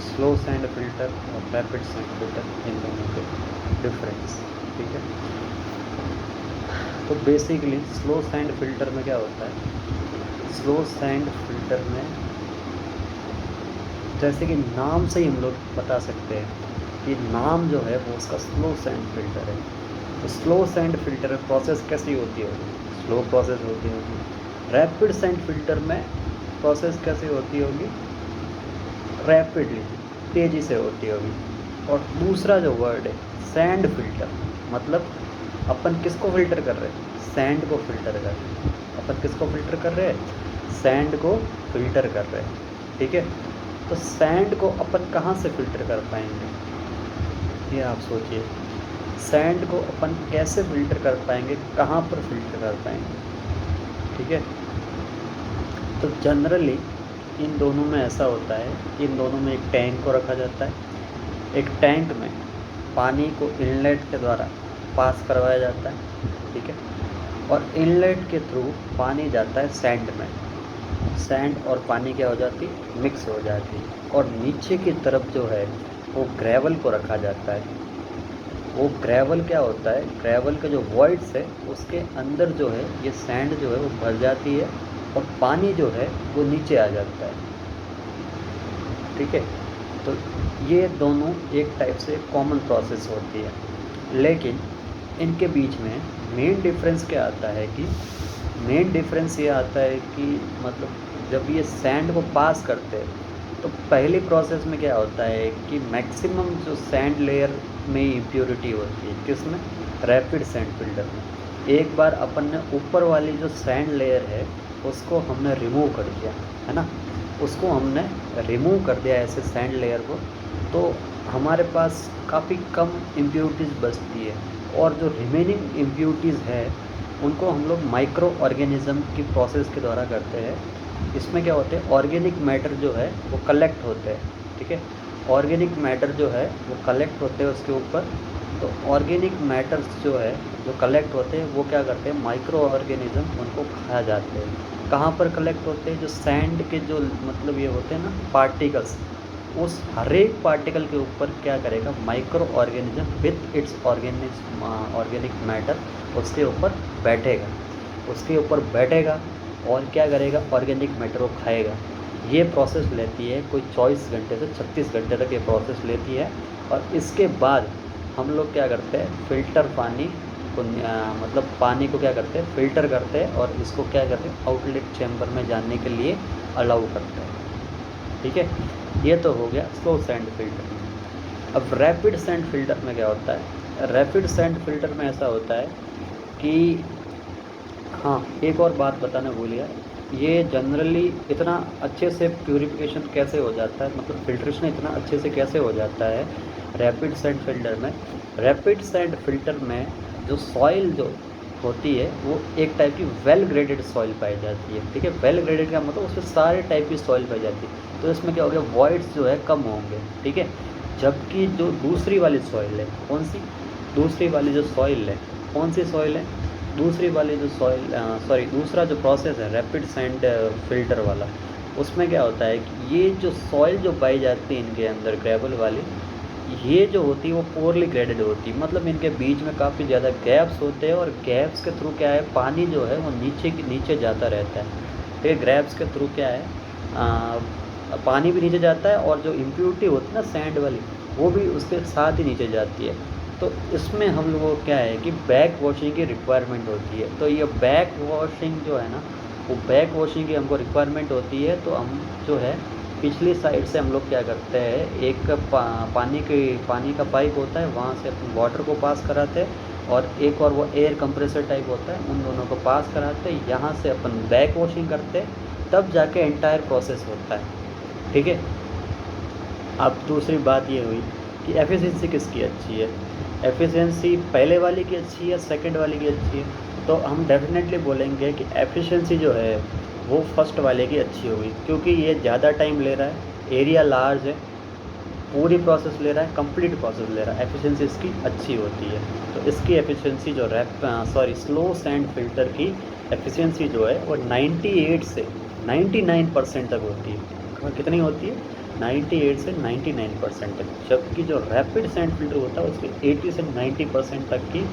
Slow sand filter और rapid sand filter, इन दोनों के डिफरेंस। ठीक है, तो बेसिकली स्लो सैंड फिल्टर में क्या होता है, स्लो सैंड फिल्टर में जैसे कि नाम से ही हम लोग बता सकते हैं कि नाम जो है वो उसका स्लो सैंड फिल्टर है। तो स्लो सैंड फिल्टर में प्रोसेस कैसी होती होगी, स्लो प्रोसेस होती होगी। रैपिड सैंड फिल्टर में प्रोसेस कैसी होती होगी, रैपिडली, तेज़ी से होती होगी। और दूसरा जो वर्ड है सैंड फिल्टर, मतलब अपन किसको फिल्टर कर रहे हैं, सैंड को फिल्टर कर रहे हैं। अपन किसको फिल्टर कर रहे हैं, सैंड को फिल्टर कर रहे हैं। ठीक है, तो सैंड को अपन कहाँ से फिल्टर कर पाएंगे, ये आप सोचिए। सैंड को अपन कैसे फिल्टर कर पाएंगे, कहाँ पर फिल्टर कर पाएंगे। ठीक है, तो जनरली इन दोनों में ऐसा होता है कि इन दोनों में एक टैंक को रखा जाता है। एक टैंक में पानी को इनलेट के द्वारा पास करवाया जाता है। ठीक है, और इनलेट के थ्रू पानी जाता है सैंड में। सैंड और पानी क्या हो जाती है, मिक्स हो जाती है। और नीचे की तरफ जो है वो ग्रेवल को रखा जाता है। वो ग्रेवल क्या होता है, ग्रेवल का जो वॉइड्स है उसके अंदर जो है ये सैंड जो है वो भर जाती है और पानी जो है वो नीचे आ जाता है। ठीक है, तो ये दोनों एक टाइप से कॉमन प्रोसेस होती है। लेकिन इनके बीच में मेन डिफरेंस क्या आता है कि मेन डिफरेंस ये आता है कि मतलब जब ये सैंड को पास करते हैं तो पहली प्रोसेस में क्या होता है कि मैक्सिमम जो सैंड लेयर में इम्प्योरिटी होती है, किसमें, रैपिड सैंड फिल्टर में। एक बार अपन ने ऊपर वाली जो सैंड लेयर है उसको हमने रिमूव कर दिया, है ना, उसको हमने रिमूव कर दिया ऐसे सैंड लेयर को, तो हमारे पास काफ़ी कम इम्प्योरिटीज़ बचती है। और जो रिमेनिंग इम्प्योरिटीज़ है उनको हम लोग माइक्रो ऑर्गेनिज़म की प्रोसेस के द्वारा करते हैं। इसमें क्या होते हैं, ऑर्गेनिक मैटर जो है वो कलेक्ट होते हैं। ठीक है, ऑर्गेनिक मैटर जो है वो कलेक्ट होते हैं उसके ऊपर। तो ऑर्गेनिक मैटर्स जो है जो कलेक्ट होते हैं वो क्या करते हैं, माइक्रो ऑर्गेनिज़म उनको खा जाते हैं। कहाँ पर कलेक्ट होते हैं, जो सैंड के जो मतलब ये होते हैं ना पार्टिकल्स, उस हर एक पार्टिकल के ऊपर क्या करेगा, micro organism with its organic matter उसके ऊपर बैठेगा, उसके ऊपर बैठेगा और क्या करेगा, ऑर्गेनिक मैटर को खाएगा। ये प्रोसेस लेती है कोई 24 घंटे से 36 घंटे तक ये प्रोसेस लेती है। और इसके बाद हम लोग क्या करते हैं, फ़िल्टर पानी को मतलब पानी को क्या करते हैं, फ़िल्टर करते हैं और इसको क्या करते हैं, आउटलेट चैम्बर में जाने के लिए अलाउ करते हैं। ठीक है, ये तो हो गया स्लो सैंड फिल्टर। अब रैपिड सैंड फिल्टर में क्या होता है, रैपिड सैंड फिल्टर में ऐसा होता है कि हाँ, एक और बात बताना भूल गया, ये जनरली इतना अच्छे से प्यूरिफिकेशन कैसे हो जाता है, मतलब फिल्ट्रेशन इतना अच्छे से कैसे हो जाता है रैपिड सैंड फिल्टर में। रैपिड सैंड फिल्टर में जो सॉइल जो होती है वो एक टाइप की वेल ग्रेडेड सॉइल पाई जाती है। ठीक है, वेल ग्रेडेड का मतलब उसमें सारे टाइप की सॉइल पाई जाती है। तो इसमें क्या हो गया, वॉइड्स जो है कम होंगे। ठीक है, जबकि जो दूसरी वाली सॉइल है, कौन सी, दूसरी वाली जो सॉइल है, कौन सी सॉइल है, दूसरी वाली जो सॉइल दूसरा जो प्रोसेस है रैपिड सैंड फिल्टर वाला, उसमें क्या होता है कि ये जो सॉइल जो पाई जाती है इनके अंदर ग्रेवल वाली, ये जो होती है वो पोरली ग्रेडेड होती है। मतलब इनके बीच में काफ़ी ज़्यादा गैप्स होते हैं और गैप्स के थ्रू क्या है, पानी जो है वो नीचे जाता रहता है। ठीक है, गैप्स के थ्रू क्या है, पानी भी नीचे जाता है और जो इम्प्योरिटी होती है ना सैंड वाली, वो भी उसके साथ ही नीचे जाती है। तो इसमें हम लोगों को क्या है कि बैक वॉशिंग की रिक्वायरमेंट होती है। तो ये बैक वॉशिंग जो है ना, वो बैक वॉशिंग की हमको रिक्वायरमेंट होती है। तो हम जो है पिछली साइड से हम लोग क्या करते हैं, एक पानी का पाइप होता है, वहाँ से अपन वाटर को पास कराते हैं और एक और वो एयर कंप्रेसर टाइप होता है, उन दोनों को पास कराते हैं, यहाँ से अपन बैक वॉशिंग करते हैं, तब जाके एंटायर प्रोसेस होता है। ठीक है, अब दूसरी बात ये हुई कि एफिशिएंसी किसकी अच्छी है, एफिशिएंसी पहले वाली की अच्छी है, सेकंड वाली की अच्छी है। तो हम डेफिनेटली बोलेंगे कि एफिशिएंसी जो है वो फर्स्ट वाले की अच्छी होगी, क्योंकि ये ज़्यादा टाइम ले रहा है, एरिया लार्ज है, पूरी प्रोसेस ले रहा है, कंप्लीट प्रोसेस ले रहा है, एफिशिएंसी इसकी अच्छी होती है। तो इसकी एफिशिएंसी जो स्लो सैंड फिल्टर की एफिशिएंसी जो है वो 98 से 99% तक होती है। और कितनी होती है, 98 से 99% तक, जबकि जो रैपिड सैंड फिल्टर होता है उसकी 80 से 90% तक की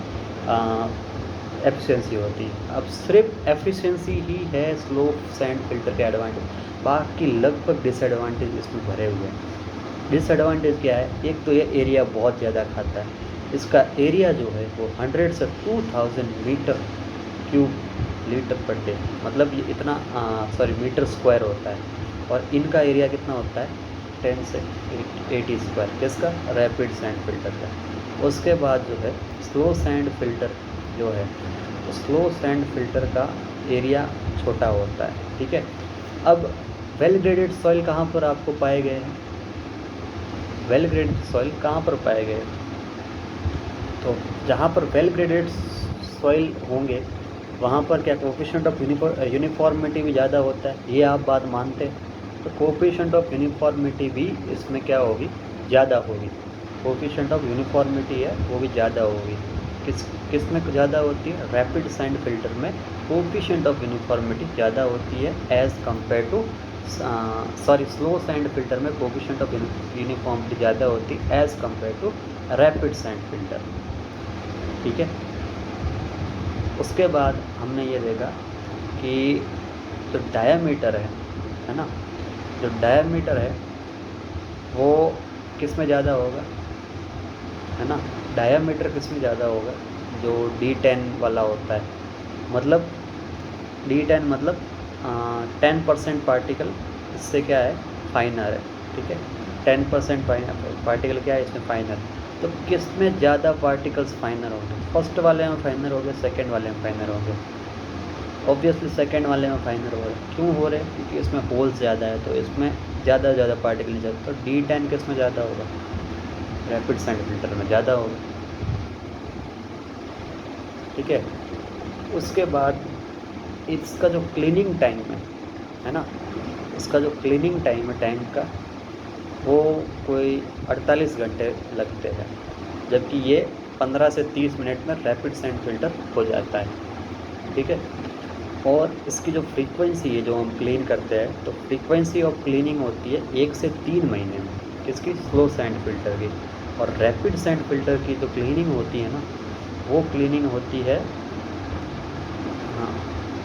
एफिशिएंसी होती है। अब सिर्फ एफिशिएंसी ही है स्लो सैंड फिल्टर के एडवांटेज, बाकी लगभग डिसएडवांटेज इसमें भरे हुए हैं। डिसएडवांटेज क्या है? एक तो ये एरिया बहुत ज़्यादा खाता है, इसका एरिया जो है वो 100 से 2000 metre cube litre per day, मतलब ये इतना मीटर स्क्वायर होता है। और इनका एरिया कितना होता है? 10 से 80 स्क्वायर, किसका? रैपिड सैंड फिल्टर का। उसके बाद जो है स्लो सैंड फिल्टर जो है, तो स्लो सैंड फिल्टर का एरिया छोटा होता है, ठीक है। अब वेल ग्रेडेड सॉइल कहाँ पर आपको पाए गए हैं? वेल ग्रेडेड सॉइल कहाँ पर पाए गए? तो जहाँ पर वेल ग्रेडेड सॉइल होंगे वहाँ पर क्या कोएफिशिएंट ऑफ यूनिफॉर्मिटी भी ज़्यादा होता है, ये आप बात मानते हैं? तो कोएफिशिएंट ऑफ यूनिफॉर्मिटी भी इसमें क्या होगी? ज़्यादा होगी। कोएफिशिएंट ऑफ यूनिफॉर्मिटी है वो भी ज़्यादा होगी। किस में ज़्यादा होती है? रैपिड सैंड फिल्टर में कोएफिशिएंट ऑफ यूनिफॉर्मिटी ज़्यादा होती है as compare to slow sand filter में कोएफिशिएंट ऑफ यूनिफॉर्मिटी ज़्यादा होती है as compare to rapid sand filter, ठीक है। उसके बाद हमने ये देखा कि जो डायामीटर है ना, जो डायामीटर है वो किस में ज़्यादा होगा, है ना? डायामीटर किस में ज़्यादा होगा? जो D10 वाला होता है, मतलब D10 मतलब 10% पार्टिकल इससे क्या है? फाइनर है, ठीक है। 10% पार्टिकल क्या है इसमें? फाइनर। तो किस में ज़्यादा पार्टिकल्स फाइनर होंगे? फर्स्ट वाले में फाइनर होंगे, सेकंड वाले में फाइनर होंगे? ऑब्वियसली सेकंड वाले में फाइनर हो रहे हैं। क्यों हो रहे हैं? क्योंकि इसमें होल्स ज़्यादा है, तो इसमें ज़्यादा पार्टिकल नहीं जाते। तो D10 किस में ज़्यादा होगा? रैपिड सैंड फिल्टर में ज़्यादा होगा, ठीक है। उसके बाद इसका जो क्लीनिंग टाइम है ना, इसका जो क्लीनिंग टाइम है टैंक का, वो कोई 48 घंटे लगते हैं, जबकि ये 15 से 30 मिनट में रैपिड सैंड फिल्टर हो जाता है, ठीक है। और इसकी जो फ्रीक्वेंसी है जो हम क्लीन करते हैं, तो फ्रीक्वेंसी ऑफ क्लीनिंग होती है 1 से 3 महीने में, किसकी? स्लो सैंड फिल्टर की। और रैपिड सैंड फिल्टर की जो क्लीनिंग होती है ना, वो क्लीनिंग होती है हाँ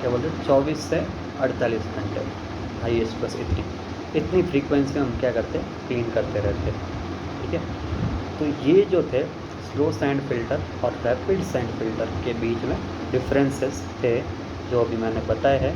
क्या बोलते हैं 24 से 48 घंटे हाईएस्ट, बस इतनी फ्रीक्वेंसी में हम क्या करते हैं? क्लीन करते रहते हैं, ठीक है। तो ये जो थे स्लो सैंड फिल्टर और रैपिड सैंड फिल्टर के बीच में डिफरेंसेस थे जो अभी मैंने बताए हैं।